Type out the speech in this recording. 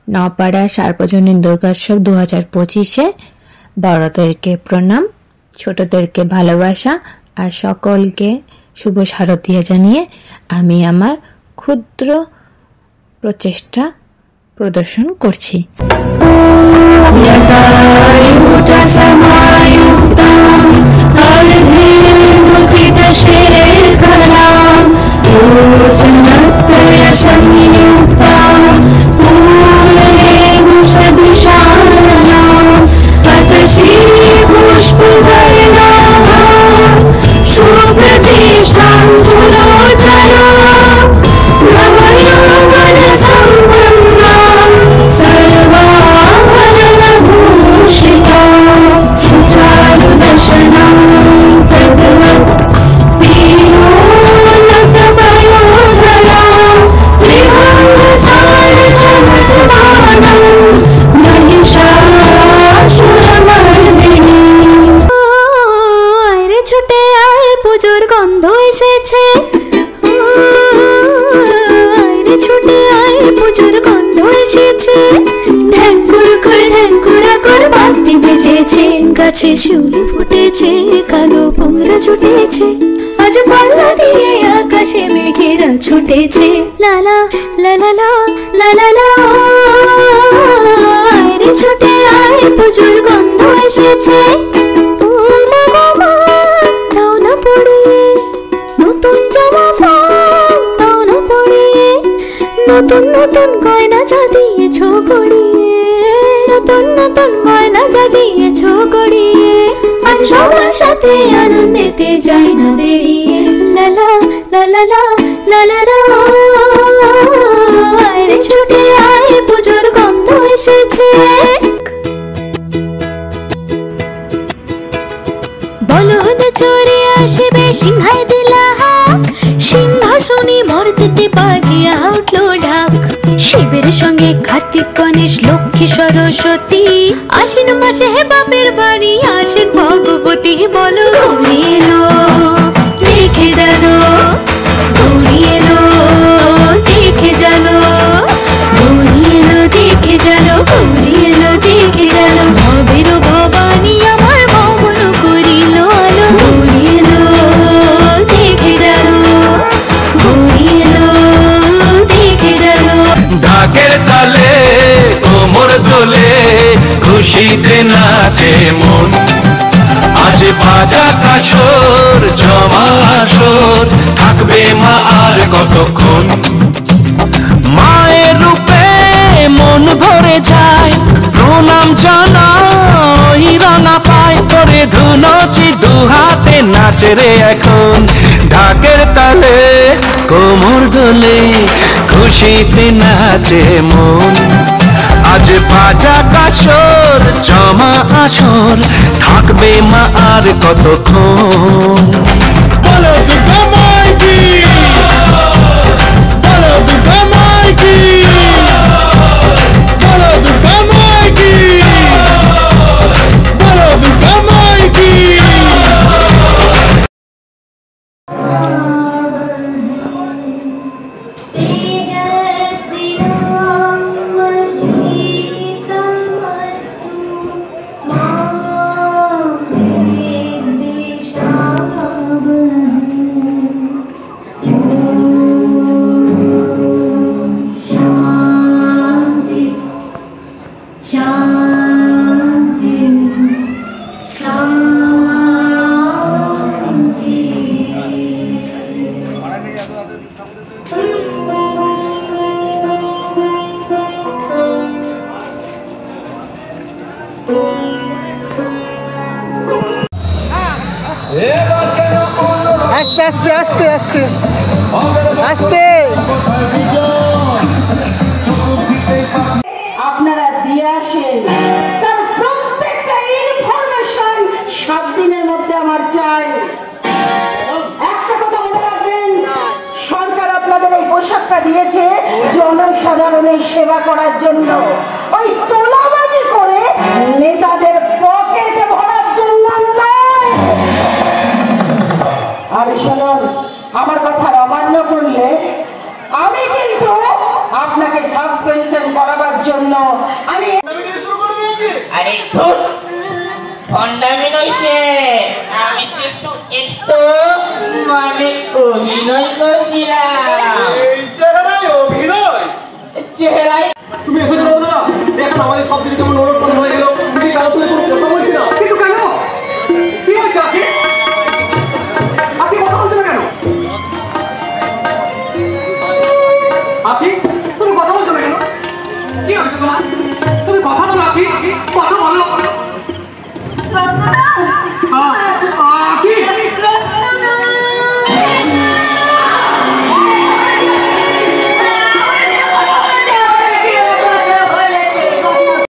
নপাড়া সার্বজনীন দুর্গোৎসব 2025-এ বড়দেরকে প্রণাম, ছোটদেরকে ভালোবাসা আর সকলকে শুভ শারদীয়া জানিয়ে আমি আমার ক্ষুদ্র প্রচেষ্টা প্রদর্শন করছি। গাছে শিউলি ফুটেছে, কালো পোমরা ছুটেছে, আজ পাল্লা দিয়ে আকাশে মেঘেরা ছুটেছে। লালা লালা লালা লা, আরে ছুটে আয় পুজোর গন্ধ এসেছে। দাও না পড়িয়ে নতুন জামা, দাও না পড়িয়ে নতুন নতুন গয়না যা দিয়েছো গড়িয়ে, নতুন নতুন গয়না যা দিয়েছো গড়িয়ে, আজ সবার সাথে আনন্দেতে যাই না বেরিয়ে। লালা লালা লালা লা, আরে ছুটে আয় পুজোর গন্ধ এসেছে। বলদ চড়ে আসবে সিংহায় দিলা হাক, সিংহাসনে মর্তেতে বাজিয়া উঠলো ঢাক। শিবের সঙ্গে কার্তিক গণেশ লক্ষ্মী সরস্বতী, আশ্বিন মাসে বাপের বাড়ি আসেন ভগবতী। বলো গৌরী এলো দেখে জানো, গৌরী এলো দেখে জানো, গৌরী এলো দেখে জানো, গৌরী এলো দেখে জানো। ভবের ভবানী আমার ভবন করিল আলো, গৌরী এলো দেখে জানো, গৌরী এলো দেখে জানো। ঢাকের তালে কোমর দোলে খুশিতে নাচে মন, আজ বাজা কাসর জমা আসর, থাকবে মা আর কতক্ষণ। মায়ের রূপে মন ভরে যায়, প্রণাম জানাই রানা পায়, করে ধুনচি দুহাতে নাচে রে এখন। ঢাকের তালে কোমর দোলে খুশিতে নাচে মন, আজ বাজা কাসর জমা আসর, থাকবে মা আর কতক্ষণ। বলো দুর্গা মাইকি, বলো দুর্গা মাইকি, বলো দুর্গা মাইকি, বলো দুর্গা মাইকি। আস্তে আস্তে আস্তে আস্তে আস্তে আপনারা দিয়ে আসেন, তার প্রত্যেকটা ইনফরমেশন 7 দিনের মধ্যে আমার চাই। একটা কথা মনে রাখবেন, সরকার আপনাদের এই পোশাকটা দিয়েছে জনসাধারণের সেবা করার জন্য, ওই তোলাবাজি করে নেতাদের পকেটে ভরার জন্য নয়। আর শুনুন, আমার কথা অমান্য করলে আমি কিন্তু আপনাকে আপনাকে সাসপেনশন করাবার জন্য আমি আরে ধুর ফন্ডামি নইছে আমি তো একটু মানে অভিনয় করছিলাম এই চেহারায় অভিনয় চেহারায়